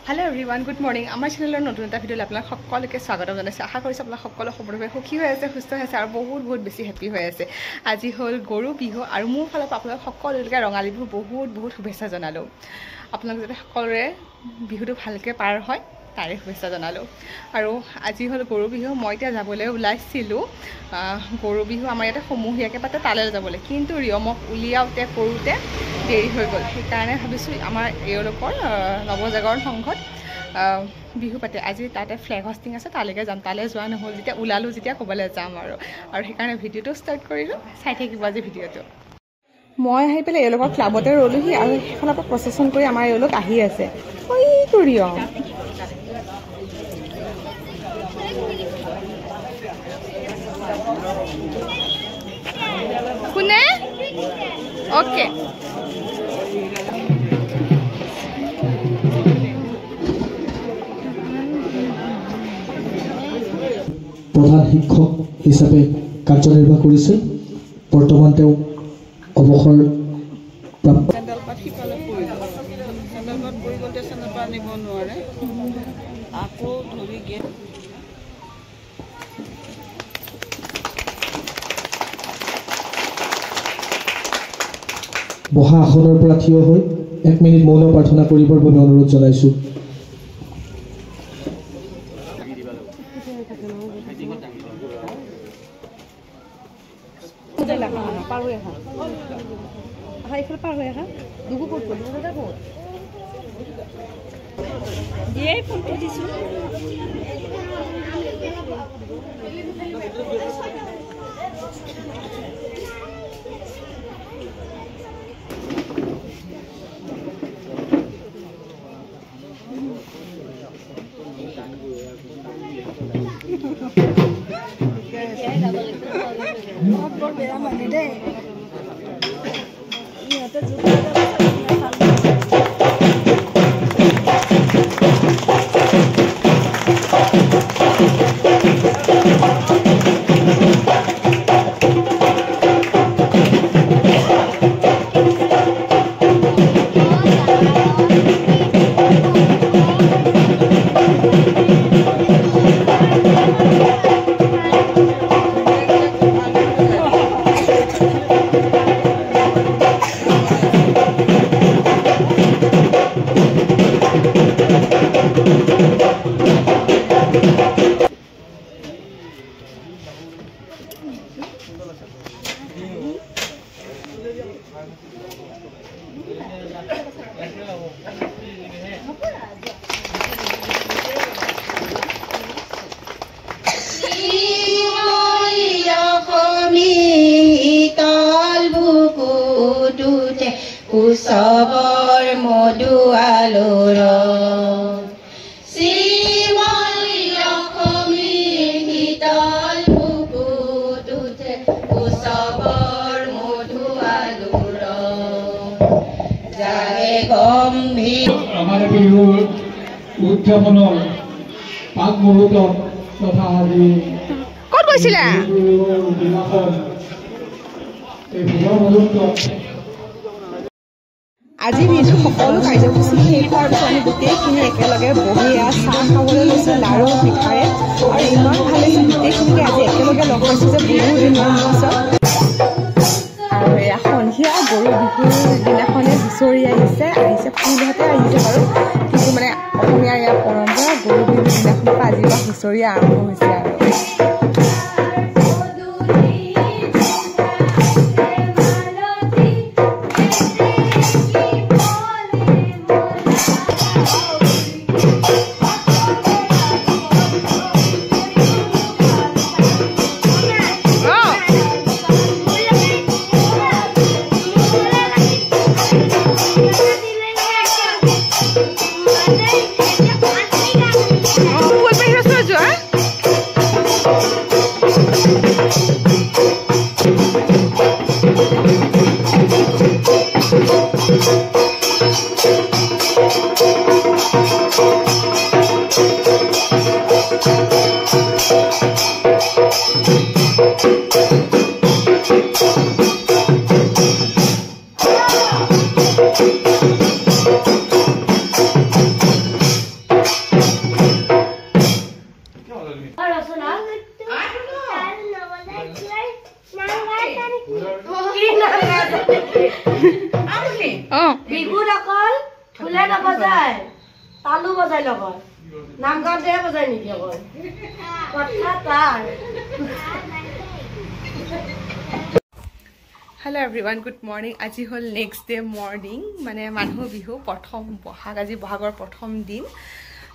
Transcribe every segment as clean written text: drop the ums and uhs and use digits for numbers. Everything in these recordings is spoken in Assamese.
Hello everyone, good morning. Our channel নতুন এটা ভিডিও আপোনাক সকলোকে স্বাগতম জনাইছো। আশা কৰিছো আপোনাক সকলো সম্পূৰ্ণভাৱে সুখী হৈ আছে, সুস্থ হৈ আছে আৰু বহুত বেছি হেপি হৈ আছে। আজি হ'ল গৰু বিহু আৰু মোৰ ফালৰ পৰা আপোনাক সকলোকে ৰঙালী বিহু বহুত শুভেচ্ছা জনালো। আপোনাক যাতে সকলোৰে বিহুটো ভালকে পাৰ হয় তাৰে শুভেচ্ছা জনালো। আৰু আজি হ'ল গৰু বিহু, মই এতিয়া যাবলৈ ওলাইছিলো গৰু বিহু আমাৰ ইয়াতে সমূহীয়াকৈ পাতে তালৈ যাবলৈ, কিন্তু ৰিয়মক উলিয়াওঁতে কৰোঁতে দেৰি হৈ গ'ল। সেইকাৰণে ভাবিছোঁ আমাৰ এওঁলোকৰ নৱজাগৰণ সংঘত বিহু পাতে আজি, তাতে ফ্লেগ হষ্টিং আছে, তালৈকে যাম। তালৈ যোৱা নহ'ল, যেতিয়া ওলালোঁ যেতিয়া ক'বলৈ যাম আৰু সেইকাৰণে ভিডিঅ'টো ষ্টাৰ্ট কৰিলোঁ। চাই থাকিব আজি ভিডিঅ'টো। মই আহি পেলাই এওঁলোকৰ ক্লাবতে ৰ'লোহি আৰু সেইখনৰ পৰা প্ৰচেছন কৰি আমাৰ এওঁলোক আহি আছে। এইটো ৰিয়ম কোনে অ'কে প্ৰধান শিক্ষক হিচাপে কাৰ্যনিৰ্বাহ কৰিছিল। বৰ্তমান তেওঁ অৱসৰ প্ৰাপ্ত। বহা আসনৰ পৰা থিয় হৈ 1 মিনিট মৌন প্ৰাৰ্থনা কৰিবৰ বাবে অনুৰোধ জনাইছোঁ। উৎসৱৰ মধু আলোড়ন শ্ৰীময়ী অসমী শীতল বুকুত উঠে উৎসৱৰ মধু আলোড়ন জাগে গম্ভীৰ। আমাৰ বিহুৰ উদযাপনৰ পাক মুহূৰ্তত তথা আজি ক'ত গৈছিলা দিনাখন এই বিহুৰ মুহূৰ্তত আজি বিহু সকলো কাৰ্যসূচী শেষ হোৱাৰ পিছত আমি গোটেইখিনি একেলগে বহি চাহ খাবলৈ লৈছোঁ লাৰু পিঠাৰে, আৰু ইমান ভাল লাগিছে গোটেইখিনিকে আজি একেলগে লগ পাইছোঁ যে বহুত দিনৰ পিছত। আৰু এয়া সন্ধিয়া গৰু বিহুৰ দিনাখনে হুঁচৰি আহিছে ফুলহাতে আহিছে বাৰু, কিন্তু মানে অসমীয়াৰ ইয়াৰ পৰম্পৰা গৰু বিহুৰ দিনাখনৰ পৰা আজিৰ পৰা হুঁচৰি আৰম্ভ হৈছে আৰু নবজায় তালু বজাই লগত নামঘৰতে বজাই নেকি অকল কথা তাৰ হেল্ল' এভৰিৱান গুড মৰ্ণিং আজি হ'ল নেক্সট ডে মৰ্ণিং মানে মানুহ বিহু প্ৰথম বহাগ আজি বহাগৰ প্ৰথম দিন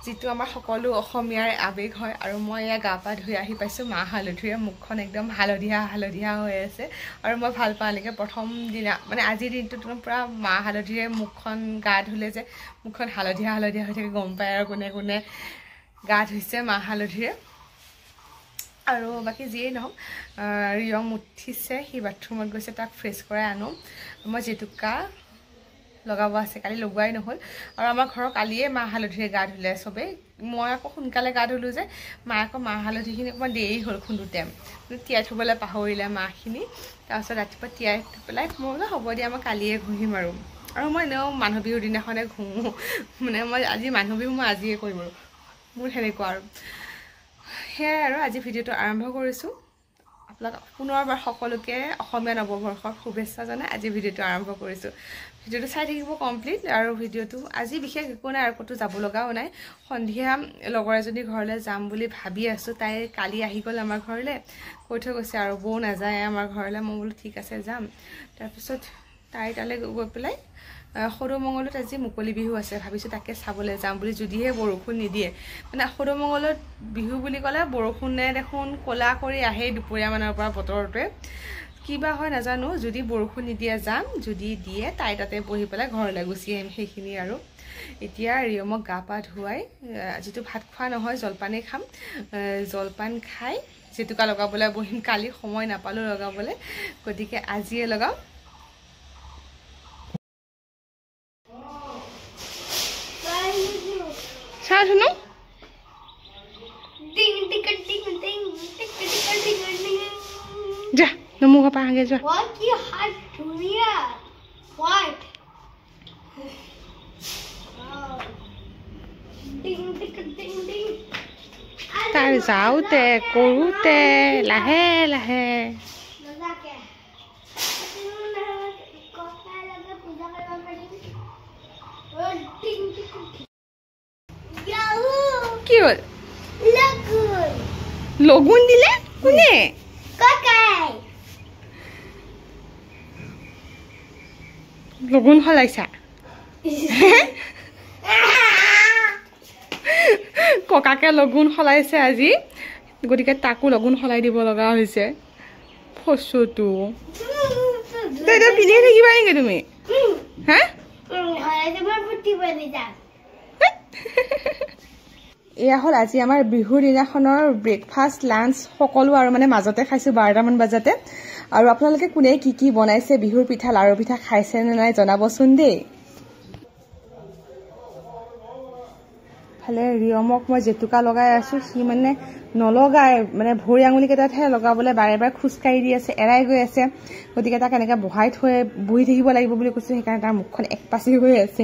যিটো আমাৰ সকলো অসমীয়াৰ আৱেগ হয় আৰু মই এয়া গা পা ধুই আহি পাইছোঁ মাহ হালধিৰে মুখখন একদম হালধীয়া হালধীয়া হৈ আছে আৰু মই ভাল পাওঁ এনেকৈ প্ৰথম দিনা মানে আজিৰ দিনটোত পূৰা মাহ হালধিৰে মুখখন গা ধুলে যে মুখখন হালধীয়া হালধীয়া হৈ থাকে গম পায় আৰু কোনে কোনে গা ধুইছে মাহ হালধিৰে আৰু বাকী যিয়েই নহওক ৰিয়ম উঠিছে সি বাথৰুমত গৈছে তাক ফ্ৰেছ কৰাই আনো মই জেতুকা লগাব আছে কালি লগোৱাই নহ'ল আৰু আমাৰ ঘৰৰ কালিয়ে মাহ হালধিৰে গা ধুলে চবেই মই আকৌ সোনকালে গা ধুলোঁ যে মায়ে আকৌ মাহ হালধিখিনি অকণমান দেৰি হ'ল খুন্দোতে তিয়াই থ'বলৈ পাহৰিলে মাহখিনি তাৰপিছত ৰাতিপুৱা তিয়াই থৈ পেলাই মই বোলো হ'ব দিয়া মই কালিয়ে ঘঁহিম আৰু মই এনেও মানুহ বিহুৰ দিনাখনে ঘঁহোঁ মানে মই আজি মানুহ বিহু মই আজিয়ে কৰিম আৰু মোৰ সেনেকুৱা আৰু সেয়াই আৰু আজি ভিডিঅ'টো আৰম্ভ কৰিছোঁ আপোনালোক পুনৰবাৰ সকলোকে অসমীয়া নৱবৰ্ষৰ শুভেচ্ছা জনাই আজি ভিডিঅ'টো আৰম্ভ কৰিছোঁ ভিডিঅ'টো চাই থাকিব কমপ্লিট আৰু ভিডিঅ'টো আজি বিশেষ একো নাই আৰু ক'তো যাব লগাও নাই সন্ধিয়া লগৰ এজনী ঘৰলৈ যাম বুলি ভাবি আছোঁ তাই কালি আহি গ'ল আমাৰ ঘৰলৈ কৈ থৈ গৈছে আৰু বৌ নাযায় আমাৰ ঘৰলৈ মই বোলো ঠিক আছে যাম তাৰপিছত তাই তালৈ গৈ পেলাই সৰুমঙ্গলত আজি মুকলি বিহু আছে ভাবিছোঁ তাকে চাবলৈ যাম বুলি যদিহে বৰষুণ নিদিয়ে মানে সৰুমঙ্গলত বিহু বুলি ক'লে বৰষুণে দেখোন ক'লা কৰি আহে দুপৰীয়ামানৰ পৰা বতৰটোৱে কিবা হয় নাজানো যদি বৰষুণ নিদিয়ে যাম যদি দিয়ে তাই তাতে বহি পেলাই ঘৰলৈ গুচি আহিম সেইখিনি আৰু এতিয়া ৰিয়মক গা পা ধুৱাই যিটো ভাত খোৱা নহয় জলপানেই খাম জলপান খাই জেতুকা লগাবলৈ বহিম কালি সময় নাপালোঁ লগাবলৈ গতিকে আজিয়ে লগাম চাওঁ শুনো যা নমু ঘৰ পৰা আগে যোৱা তাৰ যাওঁতে কৰোঁতে লাহে লাহে কি হ'ল লগুণ দিলে কোনে লগুণ সলাইছা ককাকে লগুণ সলাইছে আজি গতিকে তাকো লগুণ সলাই দিব লগা হৈছে ফচুটো তই এতিয়া পিন্ধিয়ে থাকিবা নেকি তুমি হা এয়া হ'ল আজি আমাৰ বিহুৰ দিনাখনৰ ব্ৰেকফাষ্ট লাঞ্চ সকলো আৰু মানে মাজতে খাইছোঁ 12টামান বজাতে আৰু আপোনালোকে কোনে কি কি বনাইছে বিহুৰ পিঠা লাৰু পিঠা খাইছে নে নাই জনাবচোন দেই ফালে ৰিয়মক মই জেতুকা লগাই আছোঁ সি মানে নলগাই মানে ভৰি আঙুলিকেইটাতহে লগাবলৈ বাৰে বাৰে খোজকাঢ়ি দি আছে এৰাই গৈ আছে গতিকে তাক এনেকৈ বহাই থৈ বহি থাকিব লাগিব বুলি কৈছোঁ সেইকাৰণে তাৰ মুখখন একপাচি হৈ আছে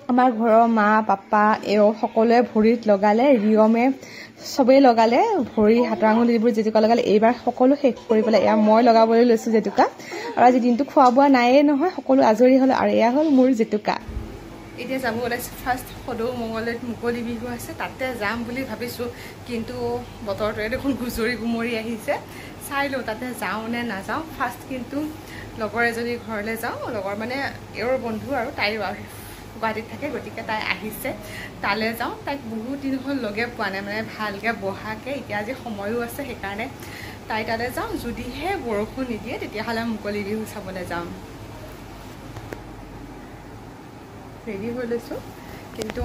আমাৰ ঘৰৰ মা পাপা এওঁ সকলোৱে ভৰিত লগালে ৰিয়মে চবেই লগালে ভৰি হাতৰ আঙুলিবোৰ জেতুকা লগালে এইবাৰ সকলো শেষ কৰি পেলাই এয়া মই লগাবলৈ লৈছোঁ জেতুকা আৰু আজি দিনটো খোৱা বোৱা নায়েই নহয় সকলো আজৰি হ'ল আৰু এয়া হ'ল মোৰ জেতুকা এতিয়া যাব ওলাইছোঁ ফাৰ্ষ্ট সদৌমঙ্গলত মুকলি বিহু আছে তাতে যাম বুলি ভাবিছোঁ কিন্তু বতৰটোৱে দেখোন গুজৰি গুমৰি আহিছে চাই লওঁ তাতে যাওঁ নে নাযাওঁ ফাৰ্ষ্ট কিন্তু লগৰ এজনীৰ ঘৰলৈ যাওঁ লগৰ মানে এওঁৰ বন্ধু আৰু তাইৰ গুৱাহাটীত থাকে গতিকে তাই আহিছে তালৈ যাওঁ তাইক বহুত দিন হ'ল লগে পোৱা নাই মানে ভালকৈ বহাকৈ এতিয়া আজি সময়ো আছে সেইকাৰণে তাই তালৈ যাওঁ যদিহে বৰষুণ নিদিয়ে তেতিয়াহ'লে মুকলি বিহু চাবলৈ যাম ৰেডি হৈ লৈছোঁ কিন্তু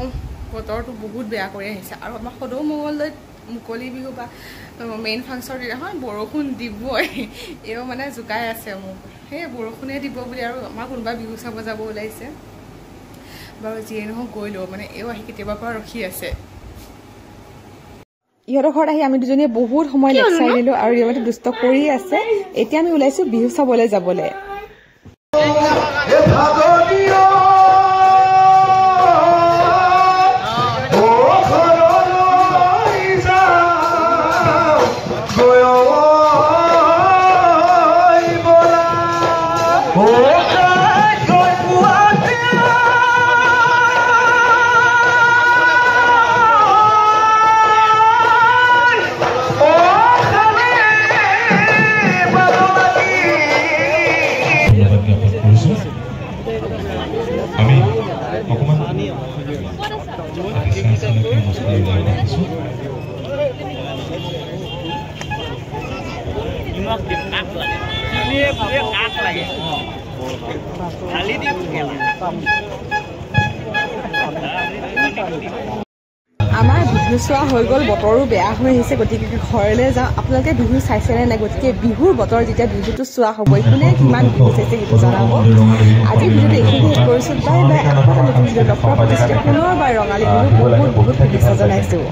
বতৰটো বহুত বেয়া কৰি আহিছে আৰু আমাৰ সদৌমঙ্গলত মুকলি বিহু বা মেইন ফাংচনৰ দিনাখন বৰষুণ দিবই এও মানে জোকাই আছে মোক সেই বৰষুণে দিব বুলি আৰু আমাৰ কোনোবা বিহু চাব যাব ওলাইছে বাৰু যিয়ে নহওক গৈ লওঁ মানে এও আহি কেতিয়াবাৰ পৰা ৰখি আছে ইহঁতৰ ঘৰত আহি আমি দুজনীয়ে বহুত সময় লেকচাৰ দিলোঁ আৰু ইহঁতে দুষ্ট কৰি আছে এতিয়া আমি ওলাইছোঁ বিহু চাবলৈ যাবলৈ আমাৰ বিহু চোৱা হৈ গ'ল বতৰো বেয়া হৈ আহিছে গতিকে ঘৰলৈ যাওঁ আপোনালোকে বিহু চাইছেনে নাই গতিকে বিহুৰ বতৰ যেতিয়া বিহুটো চোৱা হ'ব কোনে কিমান বিহু চাইছে সেইটো জনাব আজি ভিডিঅ'টো এইখিনি শেষ কৰিছোঁ বাই বাই আকৌ এটা নতুন ভিডিঅ'ত লগ পোৱাৰ প্ৰতিশ্ৰুতি পুনৰবাৰ ৰঙালী বিহু বহুত বহুত শুভেচ্ছা জনাইছোঁ